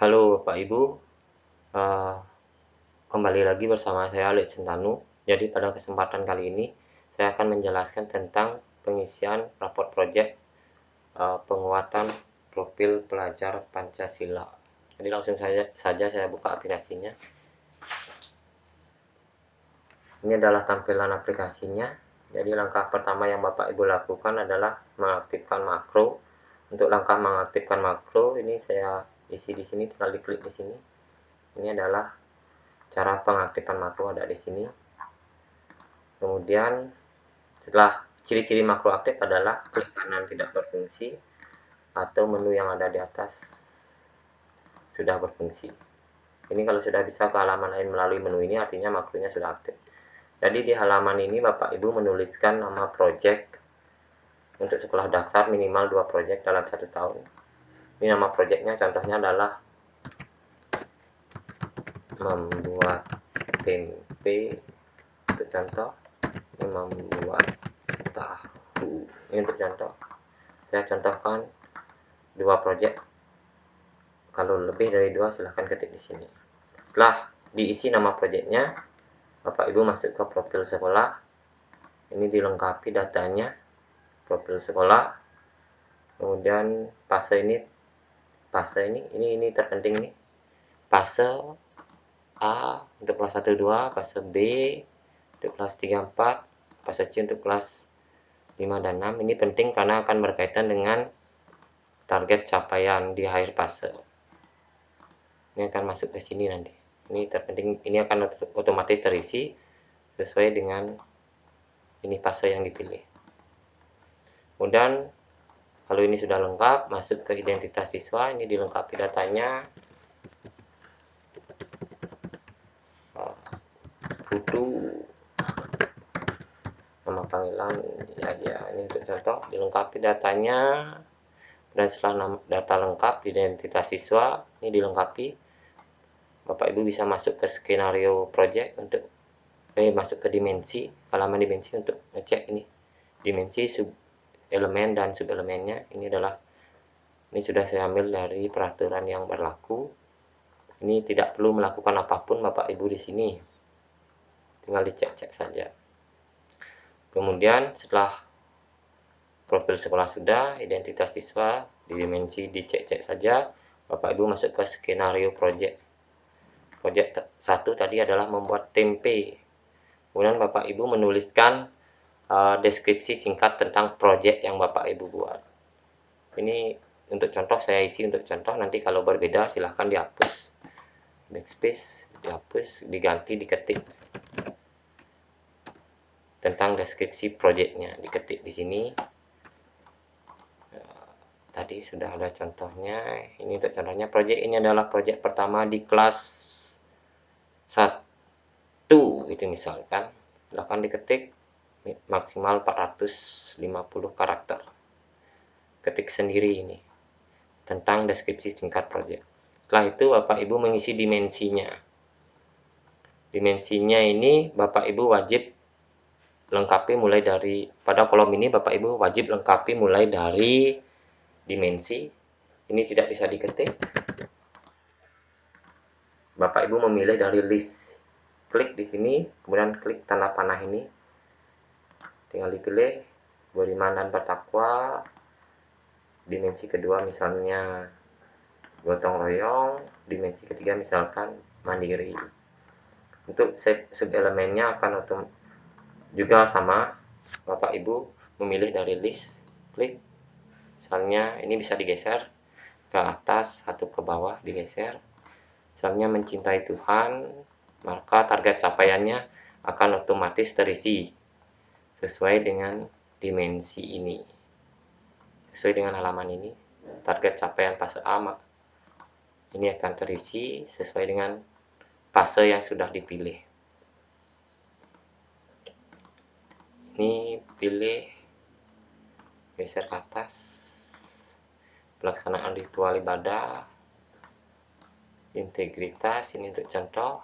Halo Bapak Ibu, eee, kembali lagi bersama saya Alex Sentanu. Jadi pada kesempatan kali ini, saya akan menjelaskan tentang pengisian raport projek, penguatan profil pelajar Pancasila. Jadi langsung saja saya buka aplikasinya. Ini adalah tampilan aplikasinya. Jadi langkah pertama yang Bapak Ibu lakukan adalah mengaktifkan makro. Untuk langkah mengaktifkan makro, ini saya isi di sini, tinggal diklik di sini. Ini adalah cara pengaktifan makro, ada di sini. Kemudian setelah ciri-ciri makro aktif adalah klik kanan tidak berfungsi atau menu yang ada di atas sudah berfungsi. Ini kalau sudah bisa ke halaman lain melalui menu ini, artinya makronya sudah aktif. Jadi di halaman ini Bapak Ibu menuliskan nama project. Untuk sekolah dasar minimal 2 project dalam 1 tahun. Ini nama projectnya, contohnya adalah membuat tempe. Untuk contoh, membuat tahu. Ini untuk contoh. Saya contohkan 2 project. Kalau lebih dari 2 silahkan ketik di sini. Setelah diisi nama projectnya, Bapak Ibu masuk ke profil sekolah. Ini dilengkapi datanya, profil sekolah. Kemudian fase ini terpenting nih. Fase A untuk kelas 1 2, fase B untuk kelas 3 4, fase C untuk kelas 5 dan 6. Ini penting karena akan berkaitan dengan target capaian di akhir fase. Ini akan masuk ke sini nanti. Ini terpenting, ini akan otomatis terisi sesuai dengan ini fase yang dipilih. Kemudian kalau ini sudah lengkap, masuk ke identitas siswa. Ini dilengkapi datanya, butuh nama panggilan ya, ini untuk contoh. Dilengkapi datanya, dan setelah data lengkap identitas siswa ini dilengkapi, Bapak Ibu bisa masuk ke skenario project untuk masuk ke dimensi, halaman dimensi untuk ngecek ini dimensi, sub elemen dan sub elemennya. Ini sudah saya ambil dari peraturan yang berlaku. Ini tidak perlu melakukan apapun Bapak Ibu di sini, tinggal dicek-cek saja. Kemudian setelah profil sekolah sudah, identitas siswa di dimensi dicek-cek saja, Bapak Ibu masuk ke skenario project. Project 1 tadi adalah membuat tempe. Kemudian Bapak Ibu menuliskan deskripsi singkat tentang project yang Bapak Ibu buat. Ini untuk contoh, saya isi untuk contoh. Nanti kalau berbeda silahkan dihapus, backspace, dihapus, diganti, diketik tentang deskripsi projectnya, diketik di sini. Tadi sudah ada contohnya. Ini untuk contohnya, project ini adalah project pertama di kelas 1 itu misalkan. Silahkan diketik, maksimal 450 karakter. Ketik sendiri ini tentang deskripsi singkat project. Setelah itu Bapak Ibu mengisi dimensinya. Dimensinya ini Bapak Ibu wajib lengkapi mulai dari, pada kolom ini Bapak Ibu wajib lengkapi mulai dari dimensi. Ini tidak bisa diketik. Bapak Ibu memilih dari list. Klik di sini, kemudian klik tanda panah ini. Tinggal dipilih beriman dan bertakwa. Dimensi kedua misalnya gotong royong, dimensi ketiga misalkan mandiri. Untuk sub elemennya akan juga sama, Bapak Ibu memilih dari list, klik. Misalnya ini bisa digeser ke atas atau ke bawah, digeser. Misalnya mencintai Tuhan, maka target capaiannya akan otomatis terisi sesuai dengan dimensi ini, sesuai dengan halaman ini. Target capaian fase A ini akan terisi sesuai dengan fase yang sudah dipilih. Ini pilih, geser ke atas, pelaksanaan ritual ibadah, integritas, ini untuk contoh.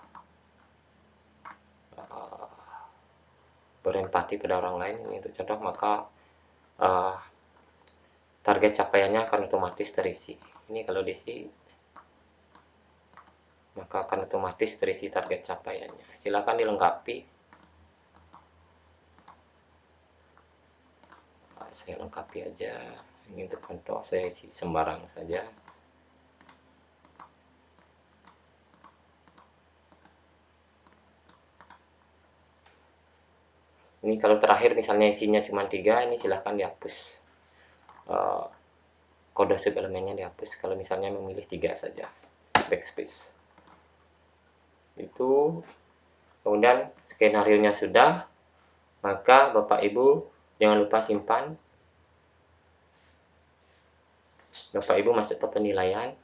Berempati pada orang lain, ini untuk contoh. Maka target capaiannya akan otomatis terisi. Ini kalau diisi maka akan otomatis terisi target capaiannya. Silakan dilengkapi. Saya lengkapi aja. Ini untuk contoh, saya isi sembarang saja. Ini kalau terakhir misalnya isinya cuma 3, ini silahkan dihapus. Kode sub elemennya dihapus kalau misalnya memilih 3 saja. Backspace. Itu. Kemudian skenario-nya sudah, maka Bapak Ibu jangan lupa simpan. Bapak Ibu masuk ke penilaian.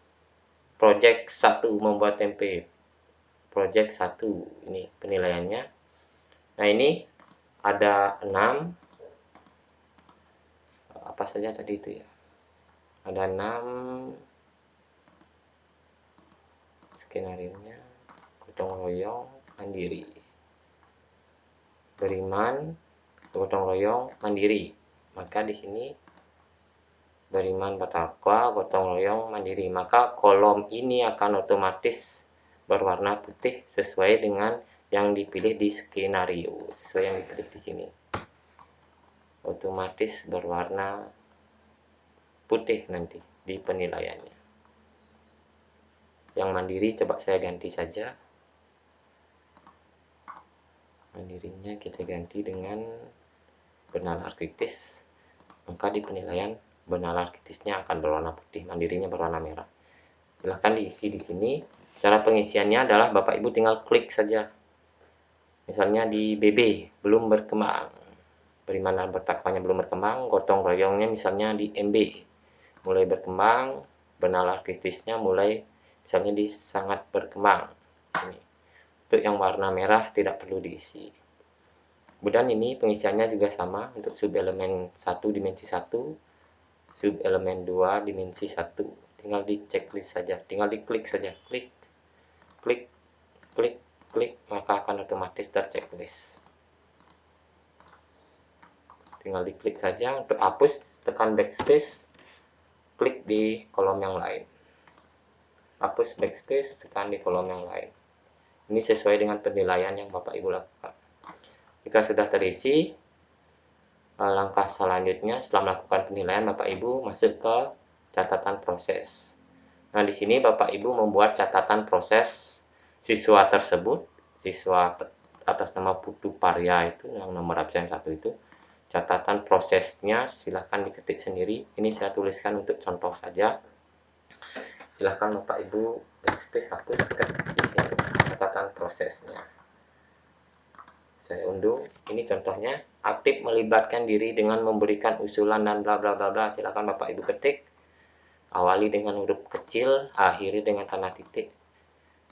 Project 1 membuat tempe. Project 1 ini penilaiannya. Nah, ini ada 6. Apa saja tadi itu ya? Ada 6 skenario-nya. Gotong royong, mandiri. Beriman, gotong royong, mandiri. Maka di sini beriman, bertakwa, gotong royong, mandiri. Maka kolom ini akan otomatis berwarna putih sesuai dengan yang dipilih di skenario, sesuai yang dipilih di sini. Otomatis berwarna putih nanti di penilaiannya. Yang mandiri coba saya ganti saja. Mandirinya kita ganti dengan bernalar kritis, maka di penilaian bernalar kritisnya akan berwarna putih, mandirinya berwarna merah. Silahkan diisi di sini. Cara pengisiannya adalah Bapak Ibu tinggal klik saja. Misalnya di BB belum berkembang, beriman dan bertakwanya belum berkembang, gotong royongnya misalnya di MB mulai berkembang, bernalar kritisnya mulai misalnya di sangat berkembang. Ini. Untuk yang warna merah tidak perlu diisi. Kemudian ini pengisiannya juga sama untuk sub elemen 1 dimensi 1, sub elemen 2 dimensi 1. Tinggal di checklist saja, tinggal diklik saja, klik, klik, klik, klik, maka akan otomatis terchecklist. Tinggal diklik saja. Untuk hapus, tekan backspace, klik di kolom yang lain. Hapus backspace, tekan di kolom yang lain. Ini sesuai dengan penilaian yang Bapak Ibu lakukan. Jika sudah terisi, langkah selanjutnya setelah melakukan penilaian, Bapak Ibu masuk ke catatan proses. Nah, di sini Bapak Ibu membuat catatan proses siswa tersebut, siswa atas nama Putu Parya itu, yang nomor absen 1 itu. Catatan prosesnya silahkan diketik sendiri. Ini saya tuliskan untuk contoh saja. Silahkan Bapak Ibu backspace hapus ke catatan prosesnya. Saya unduh. Ini contohnya, aktif melibatkan diri dengan memberikan usulan dan bla bla bla bla. Silakan Bapak Ibu ketik. Awali dengan huruf kecil, akhiri dengan tanda titik.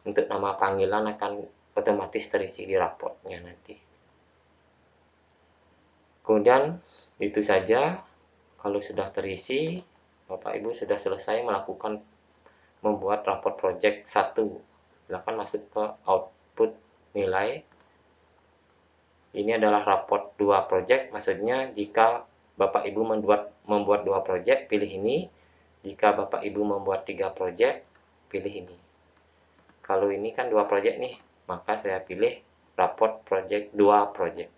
Untuk nama panggilan akan otomatis terisi di raportnya nanti. Kemudian itu saja. Kalau sudah terisi, Bapak Ibu sudah selesai melakukan membuat raport project 1. Silakan masuk ke output nilai. Ini adalah raport 2 project, maksudnya jika Bapak Ibu membuat 2 project, pilih ini. Jika Bapak Ibu membuat 3 project, pilih ini. Kalau ini kan 2 project nih, maka saya pilih raport project 2 project.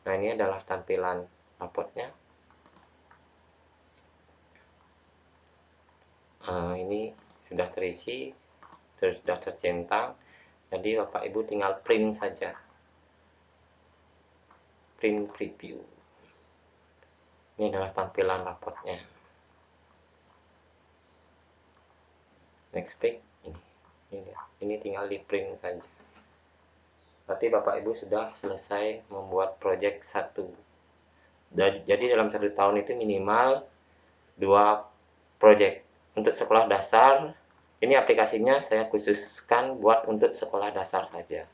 Nah, ini adalah tampilan raportnya. Ini sudah terisi, sudah tercentang. Jadi Bapak Ibu tinggal print saja. Print preview. Ini adalah tampilan raportnya. Next page ini tinggal di print saja. Berarti Bapak Ibu sudah selesai membuat project 1. Jadi dalam 1 tahun itu minimal 2 project. Untuk sekolah dasar, ini aplikasinya saya khususkan buat untuk sekolah dasar saja.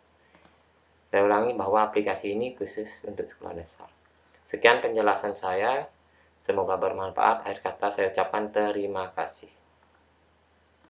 Saya ulangi bahwa aplikasi ini khusus untuk sekolah dasar. Sekian penjelasan saya. Semoga bermanfaat. Akhir kata saya ucapkan terima kasih.